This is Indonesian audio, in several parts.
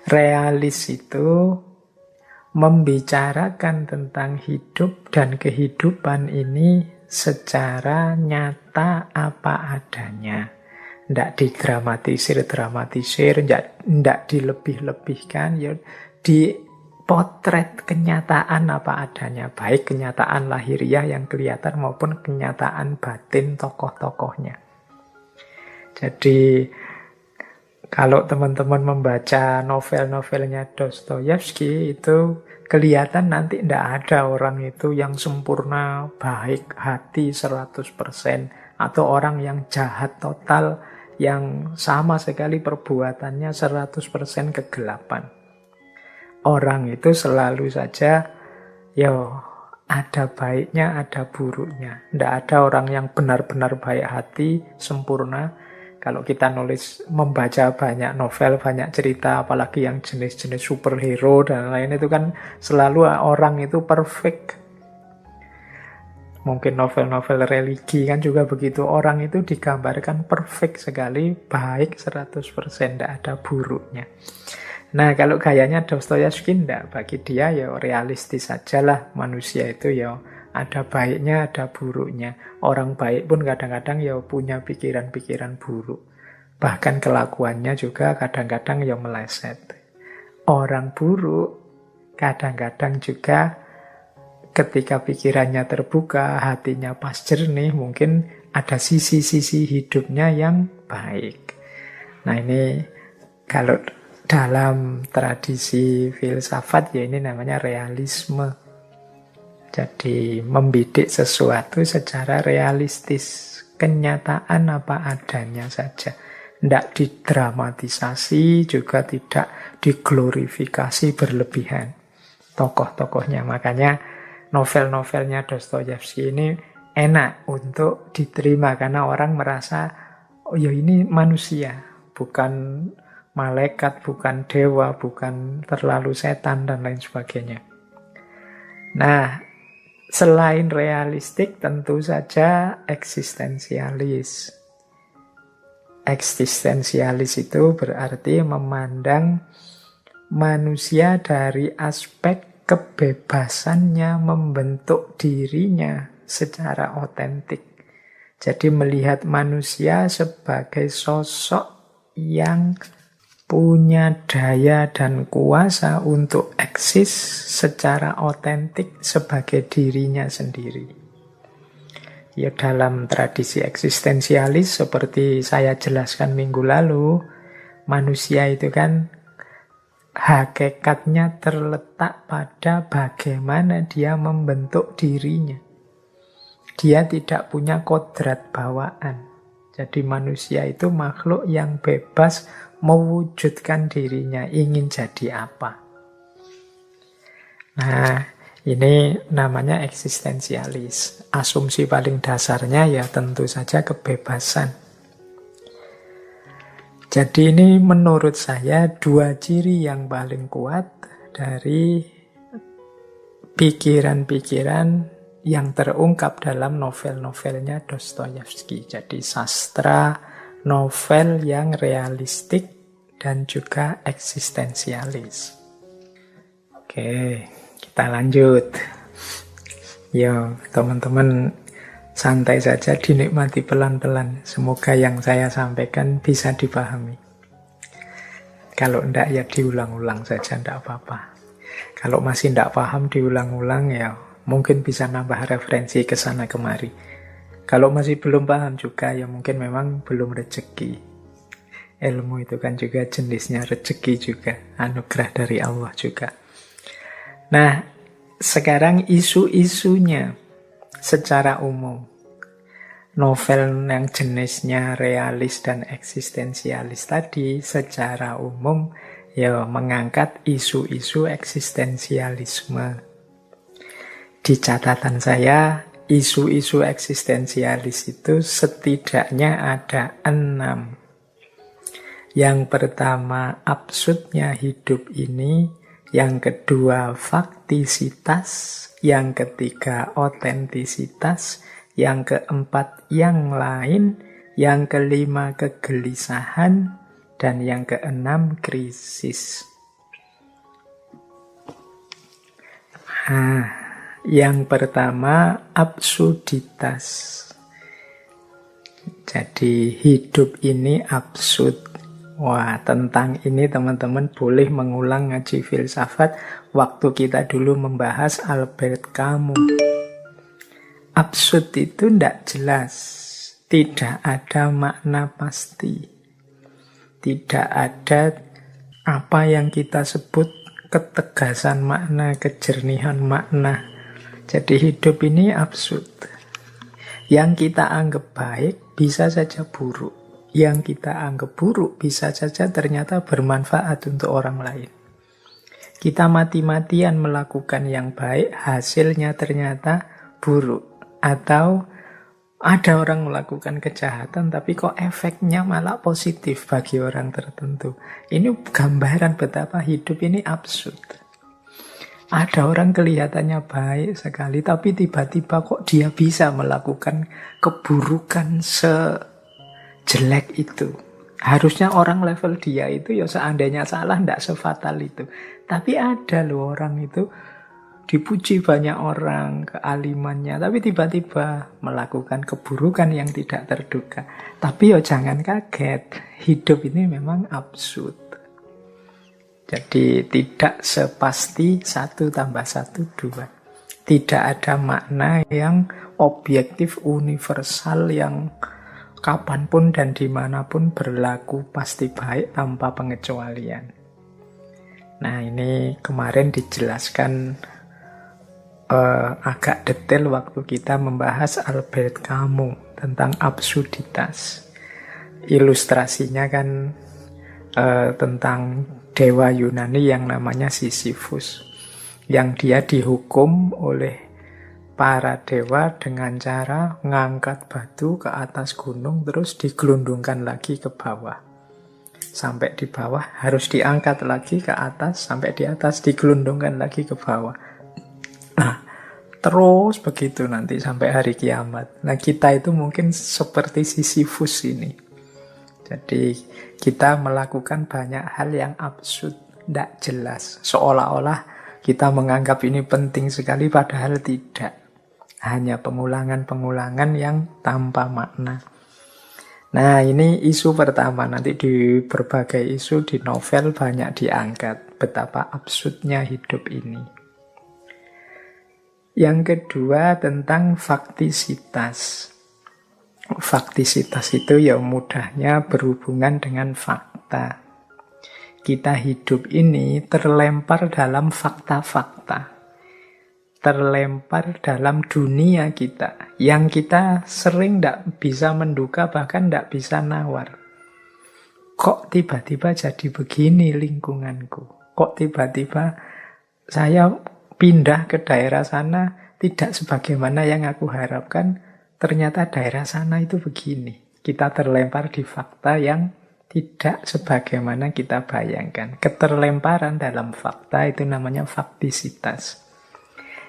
Realis itu membicarakan tentang hidup dan kehidupan ini secara nyata apa adanya. Tidak didramatisir-dramatisir, tidak dilebih-lebihkan, ya dipotret kenyataan apa adanya. Baik kenyataan lahiriah yang kelihatan maupun kenyataan batin tokoh-tokohnya. Jadi kalau teman-teman membaca novel-novelnya Dostoyevsky itu kelihatan nanti tidak ada orang itu yang sempurna, baik hati 100%, atau orang yang jahat total, yang sama sekali perbuatannya 100% kegelapan. Orang itu selalu saja, ada baiknya, ada buruknya. Tidak ada orang yang benar-benar baik hati, sempurna. Kalau kita membaca banyak novel, banyak cerita, apalagi yang jenis-jenis superhero dan lain itu kan selalu orang itu perfect. Mungkin novel-novel religi kan juga begitu. Orang itu digambarkan perfect sekali, baik 100%, tidak ada buruknya. Nah, kalau gayanya Dostoyevsky tidak. Bagi dia realistis sajalah manusia itu ada baiknya, ada buruknya. Orang baik pun kadang-kadang punya pikiran-pikiran buruk. Bahkan kelakuannya juga kadang-kadang meleset. Orang buruk kadang-kadang juga ketika pikirannya terbuka, hatinya pas jernih, mungkin ada sisi-sisi hidupnya yang baik. Nah ini kalau dalam tradisi filsafat ini namanya realisme. Jadi membidik sesuatu secara realistis, kenyataan apa adanya saja. Tidak didramatisasi, juga tidak diglorifikasi berlebihan tokoh-tokohnya. Makanya novel-novelnya Dostoyevsky ini enak untuk diterima karena orang merasa, ini manusia, bukan malaikat, bukan dewa, bukan terlalu setan dan lain sebagainya. Nah, selain realistik tentu saja eksistensialis. Eksistensialis itu berarti memandang manusia dari aspek kebebasannya membentuk dirinya secara otentik. Jadi melihat manusia sebagai sosok yang punya daya dan kuasa untuk eksis secara otentik sebagai dirinya sendiri. Dalam tradisi eksistensialis seperti saya jelaskan minggu lalu, manusia itu kan hakikatnya terletak pada bagaimana dia membentuk dirinya. Dia tidak punya kodrat bawaan. Jadi manusia itu makhluk yang bebas mewujudkan dirinya, ingin jadi apa. Nah, ini namanya eksistensialis. Asumsi paling dasarnya tentu saja kebebasan. Jadi ini menurut saya dua ciri yang paling kuat dari pikiran-pikiran yang terungkap dalam novel-novelnya Dostoyevsky. Jadi sastra novel yang realistik dan juga eksistensialis. Oke, kita lanjut. Teman-teman santai saja, dinikmati pelan-pelan. Semoga yang saya sampaikan bisa dipahami. Kalau enggak diulang-ulang saja, enggak apa-apa. Kalau masih enggak paham diulang-ulang mungkin bisa nambah referensi ke sana kemari. Kalau masih belum paham juga mungkin memang belum rezeki. Ilmu itu kan juga jenisnya rezeki juga, anugerah dari Allah juga. Nah, sekarang isu-isunya secara umum. Novel yang jenisnya realis dan eksistensialis tadi secara umum mengangkat isu-isu eksistensialisme. Di catatan saya, isu-isu eksistensialis itu setidaknya ada 6. Yang pertama, absurdnya hidup ini. Yang kedua, faktisitas. Yang ketiga, otentisitas. Yang keempat, yang lain. Yang kelima, kegelisahan. Dan yang keenam, krisis. Nah, yang pertama absurditas. Jadi hidup ini absurd. Wah, tentang ini teman-teman boleh mengulang ngaji filsafat waktu kita dulu membahas Albert Camus. Absurd itu tidak jelas, tidak ada makna pasti, tidak ada apa yang kita sebut ketegasan makna, kejernihan makna. Jadi hidup ini absurd. Yang kita anggap baik bisa saja buruk. Yang kita anggap buruk bisa saja ternyata bermanfaat untuk orang lain. Kita mati-matian melakukan yang baik, hasilnya ternyata buruk. Atau ada orang melakukan kejahatan tapi kok efeknya malah positif bagi orang tertentu. Ini gambaran betapa hidup ini absurd. Ada orang kelihatannya baik sekali tapi tiba-tiba kok dia bisa melakukan keburukan sejelek itu. Harusnya orang level dia itu ya seandainya salah tidak sefatal itu. Tapi ada loh orang itu dipuji banyak orang kealimannya, tapi tiba-tiba melakukan keburukan yang tidak terduga. Tapi ya jangan kaget, hidup ini memang absurd. Jadi tidak sepasti 1 tambah 1 2. Tidak ada makna yang objektif, universal, yang kapanpun dan dimanapun berlaku pasti baik tanpa pengecualian. Nah, ini kemarin dijelaskan agak detail waktu kita membahas Albert Camus tentang absurditas. Ilustrasinya kan tentang dewa Yunani yang namanya Sisyphus, yang dia dihukum oleh para dewa dengan cara ngangkat batu ke atas gunung terus digelundungkan lagi ke bawah. Sampai di bawah harus diangkat lagi ke atas, sampai di atas digelundungkan lagi ke bawah. Nah, terus begitu nanti sampai hari kiamat. Nah, kita itu mungkin seperti Sisyphus ini. Jadi, kita melakukan banyak hal yang absurd, tidak jelas. Seolah-olah kita menganggap ini penting sekali, padahal tidak. Hanya pengulangan-pengulangan yang tanpa makna. Nah, ini isu pertama. Nanti di berbagai isu di novel banyak diangkat. Betapa absurdnya hidup ini. Yang kedua tentang faktisitas. Faktisitas itu ya mudahnya berhubungan dengan fakta. Kita hidup ini terlempar dalam fakta-fakta. Terlempar dalam dunia kita. Yang kita sering tidak bisa menduga, bahkan tidak bisa nawar. Kok tiba-tiba jadi begini lingkunganku? Kok tiba-tiba saya pindah ke daerah sana tidak sebagaimana yang aku harapkan, ternyata daerah sana itu begini. Kita terlempar di fakta yang tidak sebagaimana kita bayangkan. Keterlemparan dalam fakta itu namanya faktisitas.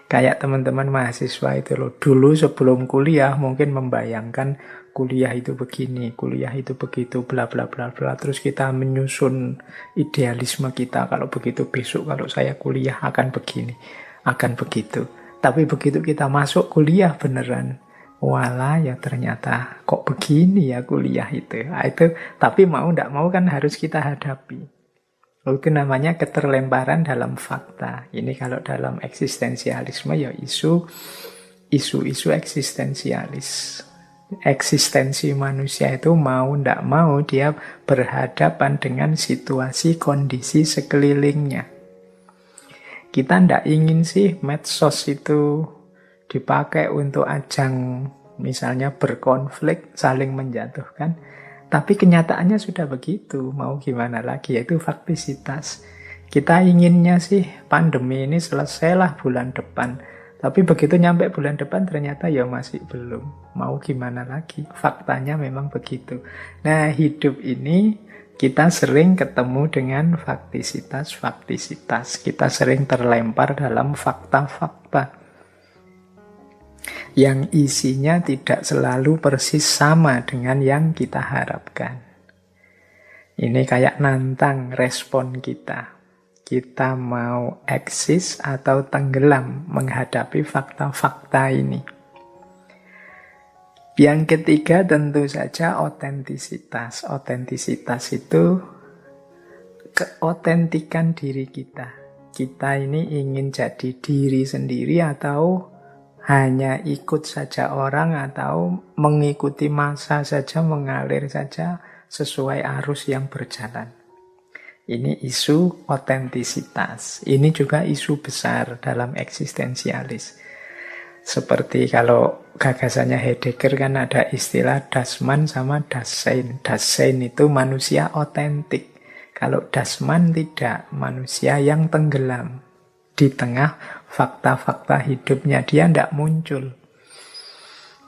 Kayak teman-teman mahasiswa itu loh, dulu sebelum kuliah mungkin membayangkan kuliah itu begini, kuliah itu begitu, bla bla bla bla. Terus kita menyusun idealisme kita, kalau begitu besok kalau saya kuliah akan begini, akan begitu. Tapi begitu kita masuk kuliah beneran, walah ya ternyata kok begini ya kuliah itu. Nah, itu tapi mau tidak mau kan harus kita hadapi. Itu namanya keterlemparan dalam fakta. Ini kalau dalam eksistensialisme ya isu-isu eksistensialis. Eksistensi manusia itu mau tidak mau dia berhadapan dengan situasi kondisi sekelilingnya. Kita tidak ingin sih medsos itu dipakai untuk ajang misalnya berkonflik, saling menjatuhkan. Tapi kenyataannya sudah begitu, mau gimana lagi, yaitu faktisitas. Kita inginnya sih pandemi ini selesailah bulan depan. Tapi begitu nyampe bulan depan ternyata ya masih belum. Mau gimana lagi, faktanya memang begitu. Nah, hidup ini kita sering ketemu dengan faktisitas. Kita sering terlempar dalam fakta-fakta yang isinya tidak selalu persis sama dengan yang kita harapkan. Ini kayak nantang respon kita. Kita mau eksis atau tenggelam menghadapi fakta-fakta ini. Yang ketiga tentu saja otentisitas. Otentisitas itu keotentikan diri kita. Kita ini ingin jadi diri sendiri atau hanya ikut saja orang atau mengikuti massa saja, mengalir saja sesuai arus yang berjalan. Ini isu otentisitas. Ini juga isu besar dalam eksistensialis. Seperti kalau gagasannya Heidegger kan ada istilah Das-Man sama Das-Sein. Das-Sein itu manusia otentik. Kalau Das-Man tidak, manusia yang tenggelam. Di tengah fakta-fakta hidupnya dia tidak muncul.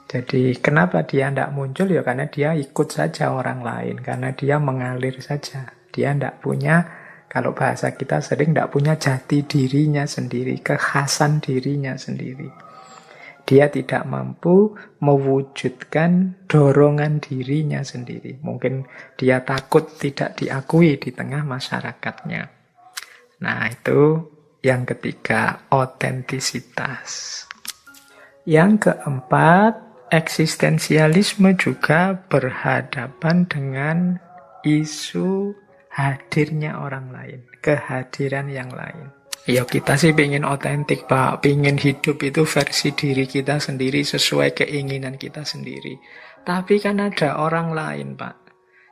Jadi kenapa dia tidak muncul? Ya karena dia ikut saja orang lain. Karena dia mengalir saja. Dia tidak punya, kalau bahasa kita sering tidak punya jati dirinya sendiri, kekhasan dirinya sendiri. Dia tidak mampu mewujudkan dorongan dirinya sendiri. Mungkin dia takut tidak diakui di tengah masyarakatnya. Nah, itu yang ketiga, otentisitas. Yang keempat, eksistensialisme juga berhadapan dengan isu hadirnya orang lain, kehadiran yang lain. Ya kita sih pengen otentik Pak, pengen hidup itu versi diri kita sendiri sesuai keinginan kita sendiri. Tapi kan ada orang lain Pak.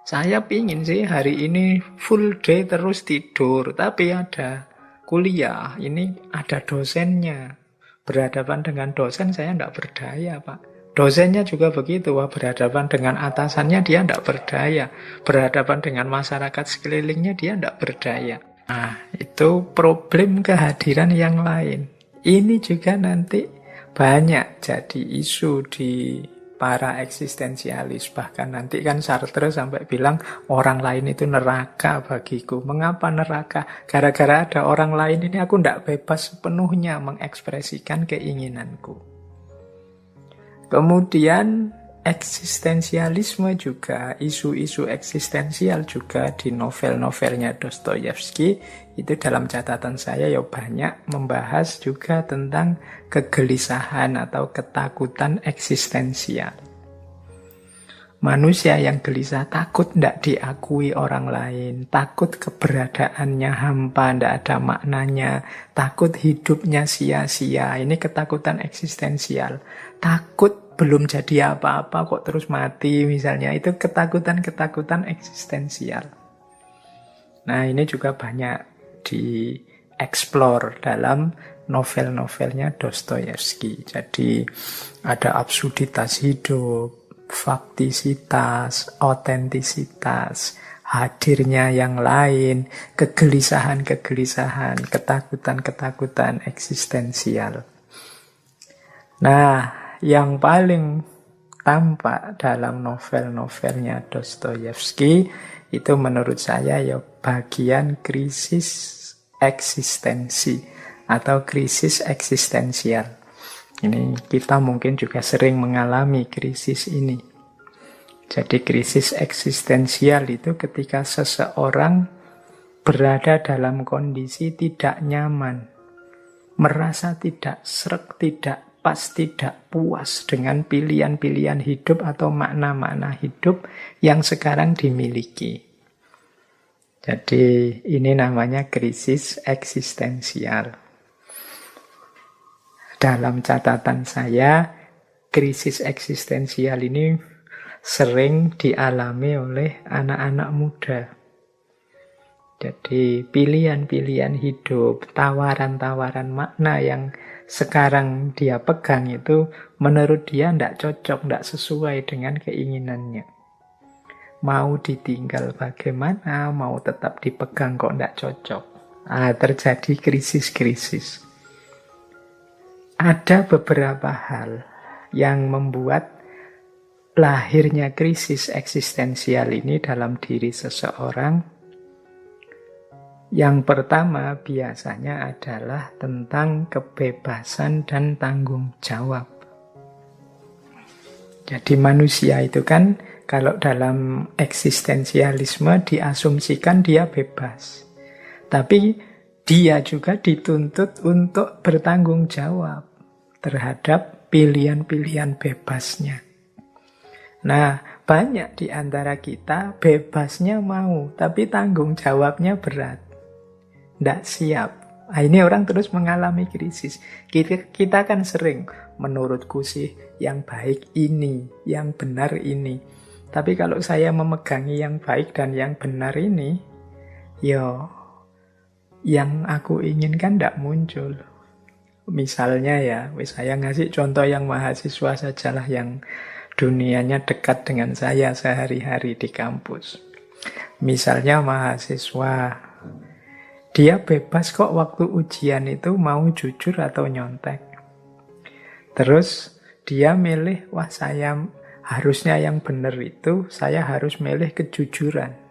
Saya pengen sih hari ini full day terus tidur, tapi ada kuliah, ini ada dosennya. Berhadapan dengan dosen saya tidak berdaya Pak. Dosennya juga begitu, wah berhadapan dengan atasannya dia tidak berdaya. Berhadapan dengan masyarakat sekelilingnya dia tidak berdaya. Nah, itu problem kehadiran yang lain. Ini juga nanti banyak jadi isu di para eksistensialis. Bahkan nanti kan Sartre sampai bilang orang lain itu neraka bagiku. Mengapa neraka? Gara-gara ada orang lain ini aku tidak bebas sepenuhnya mengekspresikan keinginanku. Kemudian eksistensialisme juga, isu-isu eksistensial juga di novel-novelnya Dostoyevsky, itu dalam catatan saya ya banyak membahas juga tentang kegelisahan atau ketakutan eksistensial. Manusia yang gelisah takut tidak diakui orang lain, takut keberadaannya hampa, tidak ada maknanya, takut hidupnya sia-sia. Ini ketakutan eksistensial. Takut belum jadi apa-apa kok terus mati misalnya. Itu ketakutan-ketakutan eksistensial. Nah ini juga banyak dieksplor dalam novel-novelnya Dostoyevsky. Jadi ada absurditas hidup, faktisitas, otentisitas, hadirnya yang lain, kegelisahan-kegelisahan, ketakutan-ketakutan eksistensial. Nah, yang paling tampak dalam novel-novelnya Dostoyevsky itu menurut saya ya bagian krisis eksistensi atau krisis eksistensial. Ini kita mungkin juga sering mengalami krisis ini. Jadi krisis eksistensial itu ketika seseorang berada dalam kondisi tidak nyaman, merasa tidak sreg, tidak pas, tidak puas dengan pilihan-pilihan hidup atau makna-makna hidup yang sekarang dimiliki. Jadi ini namanya krisis eksistensial. Dalam catatan saya, krisis eksistensial ini sering dialami oleh anak-anak muda. Jadi pilihan-pilihan hidup, tawaran-tawaran makna yang sekarang dia pegang itu menurut dia tidak cocok, tidak sesuai dengan keinginannya. Mau ditinggal bagaimana, mau tetap dipegang kok tidak cocok. Terjadi krisis-krisis. Ada beberapa hal yang membuat lahirnya krisis eksistensial ini dalam diri seseorang. Yang pertama biasanya adalah tentang kebebasan dan tanggung jawab. Jadi manusia itu kan kalau dalam eksistensialisme diasumsikan dia bebas. Tapi dia juga dituntut untuk bertanggung jawab terhadap pilihan-pilihan bebasnya. Nah, banyak di antara kita bebasnya mau, tapi tanggung jawabnya berat. Tidak siap. Nah, ini orang terus mengalami krisis. Kita kan sering, menurutku sih yang baik ini, yang benar ini. Tapi kalau saya memegangi yang baik dan yang benar ini, ya yang aku inginkan tidak muncul. Misalnya ya, saya ngasih contoh yang mahasiswa sajalah, yang dunianya dekat dengan saya sehari-hari di kampus. Misalnya mahasiswa, dia bebas kok waktu ujian itu mau jujur atau nyontek. Terus dia milih, wah saya harusnya yang benar itu, saya harus milih kejujuran.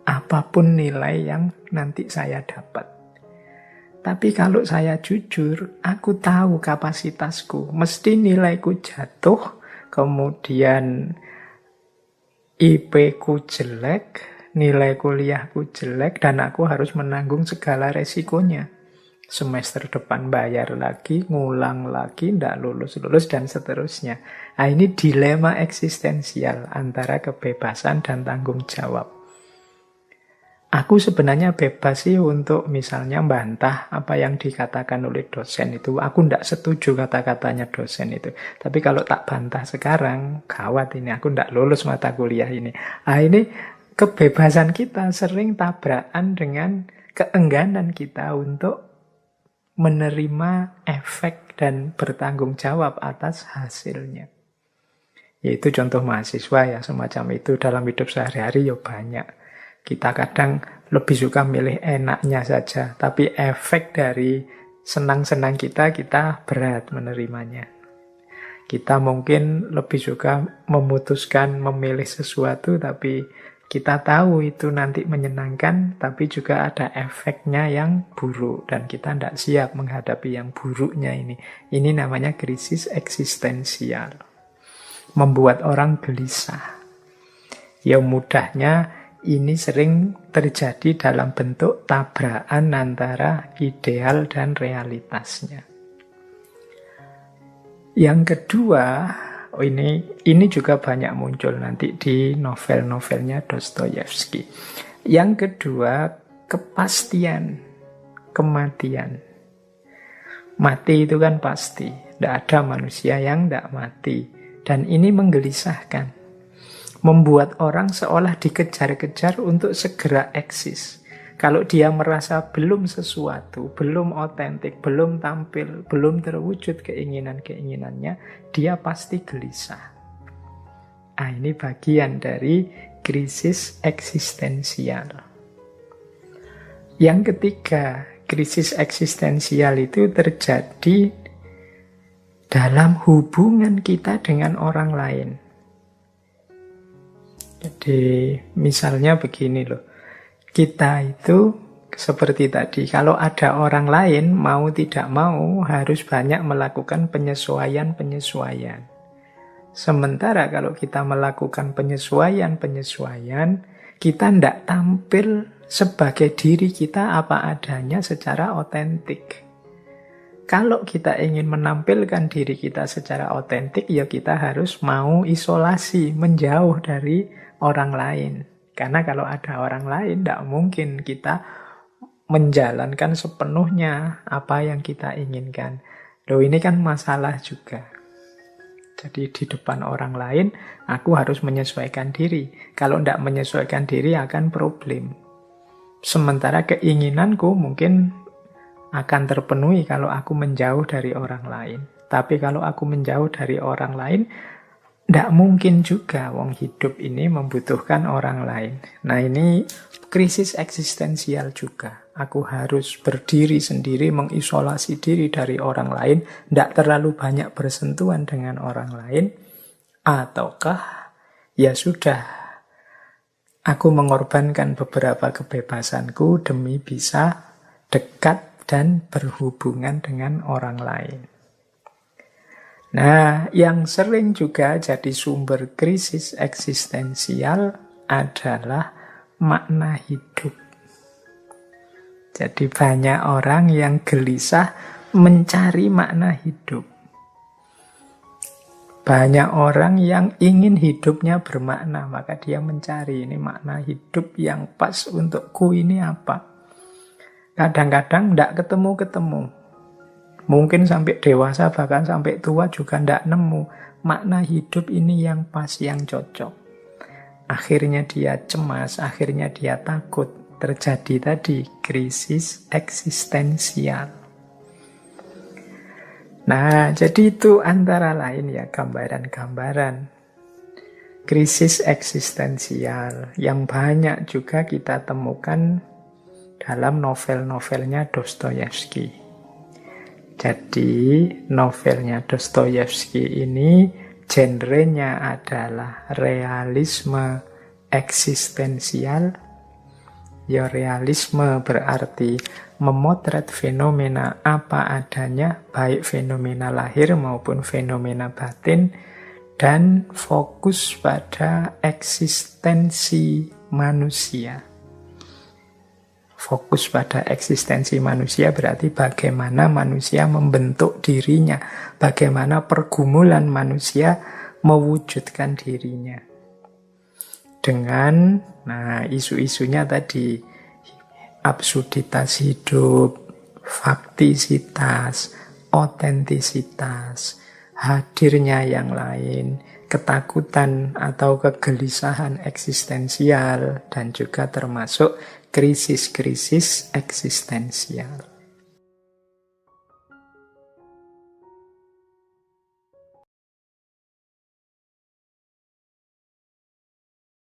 Apapun nilai yang nanti saya dapat. Tapi kalau saya jujur, aku tahu kapasitasku. Mesti nilaiku jatuh, kemudian IP ku jelek, nilai kuliahku jelek, dan aku harus menanggung segala resikonya. Semester depan bayar lagi, ngulang lagi, tidak lulus-lulus, dan seterusnya. Nah, ini dilema eksistensial antara kebebasan dan tanggung jawab. Aku sebenarnya bebas sih untuk misalnya bantah apa yang dikatakan oleh dosen itu. Aku tidak setuju kata-katanya dosen itu. Tapi kalau tak bantah sekarang, gawat ini, aku tidak lulus mata kuliah ini. Nah, ini kebebasan kita sering tabrakan dengan keengganan kita untuk menerima efek dan bertanggung jawab atas hasilnya. Yaitu contoh mahasiswa ya, semacam itu dalam hidup sehari-hari ya banyak. Kita kadang lebih suka milih enaknya saja, tapi efek dari senang-senang kita berat menerimanya. Kita mungkin lebih suka memutuskan memilih sesuatu, tapi kita tahu itu nanti menyenangkan, tapi juga ada efeknya yang buruk, dan kita tidak siap menghadapi yang buruknya ini. Ini namanya krisis eksistensial. Membuat orang gelisah. Ya mudahnya, ini sering terjadi dalam bentuk tabrakan antara ideal dan realitasnya. Yang kedua, ini juga banyak muncul nanti di novel-novelnya Dostoyevsky. Yang kedua, kepastian, kematian. Mati itu kan pasti, tidak ada manusia yang tidak mati. Dan ini menggelisahkan. Membuat orang seolah dikejar-kejar untuk segera eksis. Kalau dia merasa belum sesuatu, belum otentik, belum tampil, belum terwujud keinginan-keinginannya, dia pasti gelisah. Ah, ini bagian dari krisis eksistensial. Yang ketiga, krisis eksistensial itu terjadi dalam hubungan kita dengan orang lain. Jadi misalnya begini loh, kita itu seperti tadi, kalau ada orang lain mau tidak mau harus banyak melakukan penyesuaian-penyesuaian. Sementara kalau kita melakukan penyesuaian-penyesuaian, kita tidak tampil sebagai diri kita apa adanya secara otentik. Kalau kita ingin menampilkan diri kita secara otentik, ya kita harus mau isolasi, menjauh dari orang lain. Karena kalau ada orang lain, tidak mungkin kita menjalankan sepenuhnya apa yang kita inginkan. Loh, ini kan masalah juga. Jadi di depan orang lain, aku harus menyesuaikan diri. Kalau tidak menyesuaikan diri akan problem. Sementara keinginanku mungkin akan terpenuhi kalau aku menjauh dari orang lain. Tapi kalau aku menjauh dari orang lain, tidak mungkin juga, wong hidup ini membutuhkan orang lain. Nah, ini krisis eksistensial juga. Aku harus berdiri sendiri, mengisolasi diri dari orang lain, tidak terlalu banyak bersentuhan dengan orang lain. Ataukah, ya sudah, aku mengorbankan beberapa kebebasanku demi bisa dekat dan berhubungan dengan orang lain. Nah, yang sering juga jadi sumber krisis eksistensial adalah makna hidup. Jadi banyak orang yang gelisah mencari makna hidup. Banyak orang yang ingin hidupnya bermakna, maka dia mencari ini makna hidup yang pas untukku ini apa. Kadang-kadang tidak ketemu-ketemu. Mungkin sampai dewasa, bahkan sampai tua juga tidak nemu makna hidup ini yang pas, yang cocok. Akhirnya dia cemas, akhirnya dia takut. Terjadi tadi krisis eksistensial. Nah, jadi itu antara lain ya gambaran-gambaran krisis eksistensial yang banyak juga kita temukan dalam novel-novelnya Dostoyevsky. Jadi novelnya Dostoyevsky ini genrenya adalah realisme eksistensial. Ya, realisme berarti memotret fenomena apa adanya, baik fenomena lahir maupun fenomena batin, dan fokus pada eksistensi manusia. Fokus pada eksistensi manusia berarti bagaimana manusia membentuk dirinya, bagaimana pergumulan manusia mewujudkan dirinya. Dengan isu-isunya tadi, absurditas hidup, faktisitas, otentisitas, hadirnya yang lain, ketakutan atau kegelisahan eksistensial, dan juga termasuk krisis-krisis eksistensial.